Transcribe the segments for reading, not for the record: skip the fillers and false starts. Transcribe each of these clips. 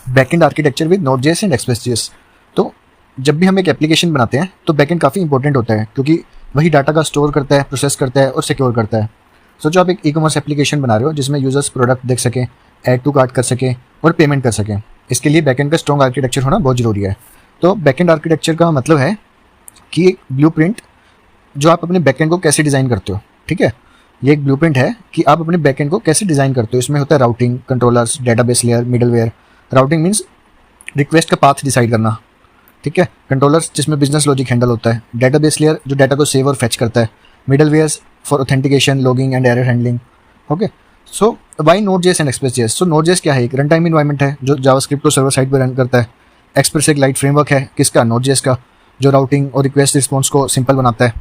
Backend architecture with Node.js and Express.js। तो जब भी हम एक एप्लीकेशन बनाते हैं तो बैकएंड काफ़ी इंपॉर्टेंट होता है, क्योंकि वही डाटा का स्टोर करता है, प्रोसेस करता है और सिक्योर करता है। सोचो आप एक ई-कॉमर्स एप्लीकेशन बना रहे हो जिसमें यूजर्स प्रोडक्ट देख सकें, ऐड टू कार्ट कर सकें और पेमेंट कर सकें। इसके लिए बैकएंड का स्ट्रॉन्ग आर्किटेक्चर होना बहुत ज़रूरी है। तो बैकएंड आर्किटेक्चर का मतलब है कि एक ब्लूप्रिंट जो आप अपने बैकएंड को कैसे डिज़ाइन करते हो। ठीक है, ये एक ब्लूप्रिंट है कि आप अपने बैकएंड को कैसे डिज़ाइन करते हो। इसमें होता है routing, controllers, database layer, middleware. Routing means request का पाथ डिसाइड करना। ठीक है, कंट्रोलर्स जिसमें बिजनेस लॉजिक हैंडल होता है, डेटाबेस लेयर जो डाटा को सेव और फेच करता है, middlewares for authentication, logging and error handling. Okay, so why Node.js and Express.js। So Node.js क्या है? एक रन टाइम इन्वायरमेंट है जो जावास्क्रिप्ट को सर्वर साइड पर रन करता है। एक्सप्रेस एक लाइट फ्रेमवर्क है, किसका? Node.js का, जो राउटिंग और रिक्वेस्ट रिस्पॉन्स को सिंपल बनाता है।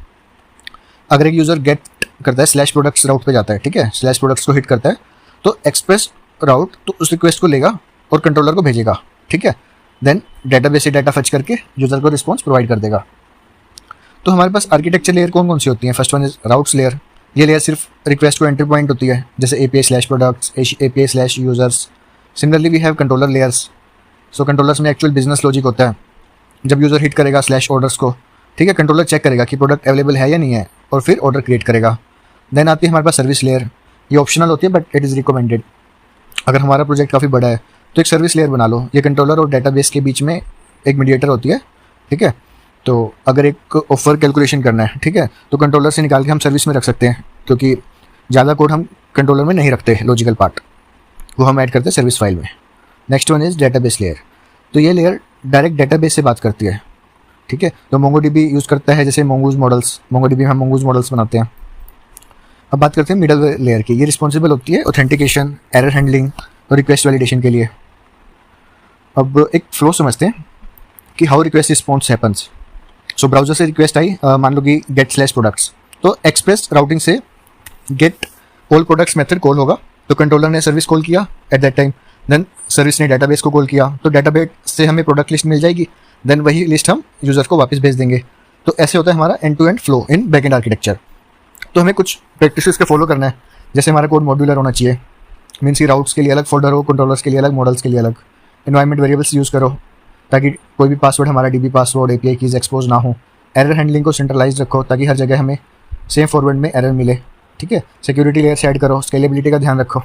अगर एक यूज़र गेट करता है /products राउट पे जाता है, ठीक है, /products को हिट करता है तो एक्सप्रेस राउट तो उस रिक्वेस्ट को लेगा और कंट्रोलर को भेजेगा। ठीक है, देन डेटाबेस से डाटा फच करके यूज़र को रिस्पॉन्स प्रोवाइड कर देगा। तो हमारे पास आर्किटेक्चर लेयर कौन कौन सी होती हैं? First one is routes layer. ये लेयर सिर्फ रिक्वेस्ट को एंट्री पॉइंट होती है, जैसे API/products, API/users। Similarly we have controller layers. So controllers में एक्चुअल बिजनेस लॉजिक होता है। जब यूज़र हिट करेगा /orders को, ठीक है, कंट्रोलर चेक करेगा कि प्रोडक्ट अवेलेबल है या नहीं है और फिर ऑर्डर क्रिएट करेगा। देन आती है हमारे पास सर्विस लेयर। ये ऑप्शनल होती है बट इट इज़ रिकमेंडेड। अगर हमारा प्रोजेक्ट काफ़ी बड़ा है तो एक सर्विस लेयर बना लो। ये कंट्रोलर और डेटाबेस के बीच में एक मीडिएटर होती है। ठीक है, तो अगर एक ऑफर कैलकुलेशन करना है, ठीक है, तो कंट्रोलर से निकाल के हम सर्विस में रख सकते हैं, क्योंकि ज़्यादा कोड हम कंट्रोलर में नहीं रखते, लॉजिकल पार्ट वो हम ऐड करते हैं सर्विस फाइल में। Next one is database layer. तो ये लेयर डायरेक्ट डेटाबेस से बात करती है। ठीक है, तो MongoDB यूज़ करता है, जैसे mongoose मॉडल्स, MongoDB में हम mongoose मॉडल्स बनाते हैं। अब बात करते हैं मिडल लेयर की। ये रिस्पॉन्सिबल होती है ऑथेंटिकेशन, एरर हैंडलिंग और रिक्वेस्ट वैलिडेशन के लिए। अब एक फ्लो समझते हैं कि how request response happens. So browser से रिक्वेस्ट आई, मान लो कि get/products, तो एक्सप्रेस राउटिंग से get all products method call होगा। तो कंट्रोलर ने सर्विस कॉल किया at that time, then service ने डेटाबेस को कॉल किया, तो डेटाबेस से हमें प्रोडक्ट लिस्ट मिल जाएगी, देन वही लिस्ट हम यूज़र को वापस भेज देंगे। तो ऐसे होता है हमारा end to end flow in backend architecture. तो हमें कुछ प्रैक्टिसेस का फॉलो करना है। जैसे हमारा कोड मॉड्यूलर होना चाहिए, मीन्स की राउट्स के लिए अलग फोल्डर हो, कंट्रोलर्स के लिए अलग, मॉडल्स के लिए अलग। एनवायरनमेंट वेरिएबल्स यूज़ करो ताकि कोई भी पासवर्ड हमारा DB password, API keys expose ना हो। एरर हैंडलिंग को सेंट्रलाइज रखो ताकि हर जगह हमें सेम फॉरवर्ड में एरर मिले। ठीक है, सिक्योरिटी लेयर से ऐड करो, स्केलेबिलिटी का ध्यान रखो।